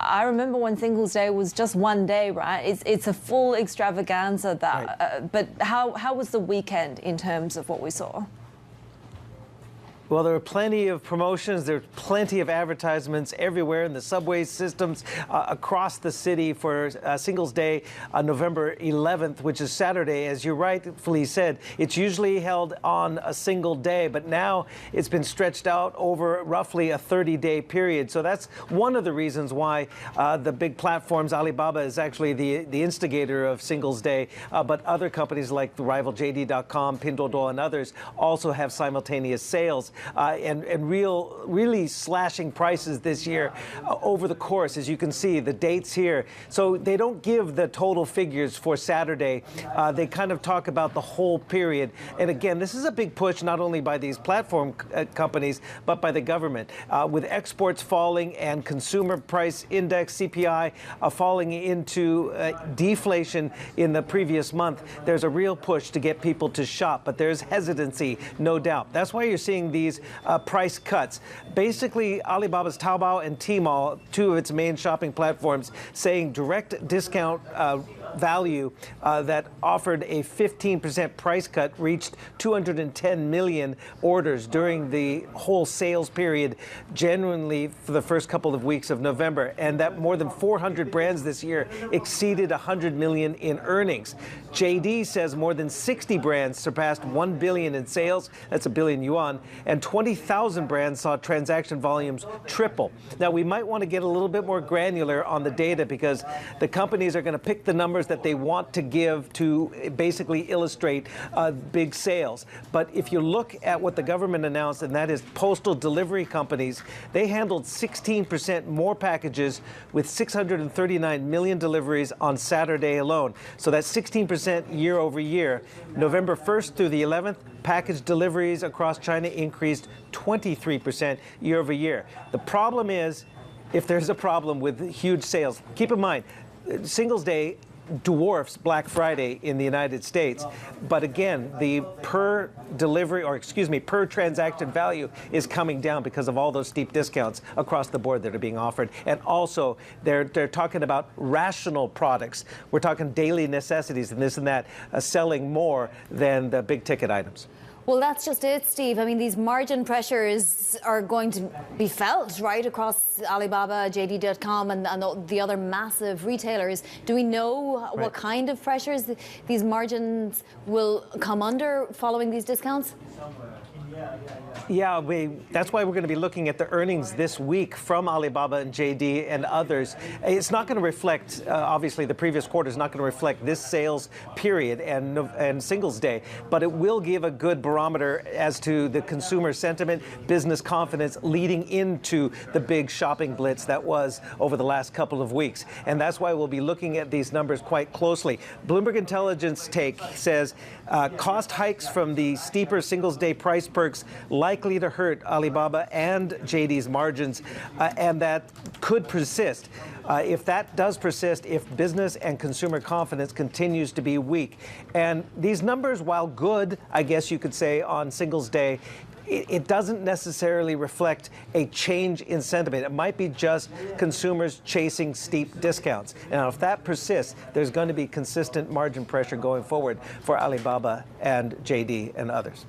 I remember when Singles Day was just one day, right? It's a full extravaganza. That, right. But how was the weekend in terms of what we saw? Well, there were plenty of promotions. There were plenty of advertisements everywhere in the subway systems across the city for Singles Day on November 11th, which is Saturday. As you rightfully said, it's usually held on a single day, but now it's been stretched out over roughly a 30-day period. So that's one of the reasons why the big platforms, Alibaba is actually the instigator of Singles Day, but other companies like the rival JD.com, Pinduoduo, and others also have simultaneous sales. And really slashing prices this year over the course, as you can see, the dates here. So they don't give the total figures for Saturday. They kind of talk about the whole period. And again, this is a big push not only by these platform companies, but by the government. With exports falling and consumer price index, CPI, falling into deflation in the previous month, there's a real push to get people to shop. But there's hesitancy, no doubt. That's why you're seeing these price cuts. Basically, Alibaba's Taobao and Tmall, two of its main shopping platforms, saying direct discount value that offered a 15% price cut reached 210 million orders during the whole sales period, genuinely for the first couple of weeks of November, and that more than 400 brands this year exceeded 100 million in earnings. JD says more than 60 brands surpassed 1 billion in sales, that's a billion yuan, and 20,000 brands saw transaction volumes triple. Now, we might want to get a little bit more granular on the data because the companies are going to pick the numbers that they want to give to basically illustrate big sales. But if you look at what the government announced, and that is postal delivery companies, they handled 16% more packages with 639 million deliveries on Saturday alone. So that's 16% year over year. November 1st through the 11th, package deliveries across China increased 23% year over year. The problem is, if there's a problem with huge sales, keep in mind, Singles Day dwarfs Black Friday in the United States. But again, the per transaction value is coming down because of all those steep discounts across the board that are being offered. And also, they're talking about rational products. We're talking daily necessities and this and that, selling more than the big ticket items. Well, that's just it, Steve. I mean, these margin pressures are going to be felt, right, across Alibaba, JD.com, and the other massive retailers. Do we know what kind of pressures these margins will come under following these discounts? Yeah, that's why we're going to be looking at the earnings this week from Alibaba and JD and others. It's not going to reflect, obviously, the previous quarter is not going to reflect this sales period and Singles Day, but it will give a good barometer as to the consumer sentiment, business confidence leading into the big shopping blitz that was over the last couple of weeks. And that's why we'll be looking at these numbers quite closely. Bloomberg Intelligence take says cost hikes from the steeper Singles Day price perks likely to hurt Alibaba and JD's margins, and that could persist. If that does persist, if business and consumer confidence continues to be weak. And these numbers, while good, I guess you could say, on Singles Day, it doesn't necessarily reflect a change in sentiment. It might be just consumers chasing steep discounts. Now, if that persists, there's going to be consistent margin pressure going forward for Alibaba and JD and others.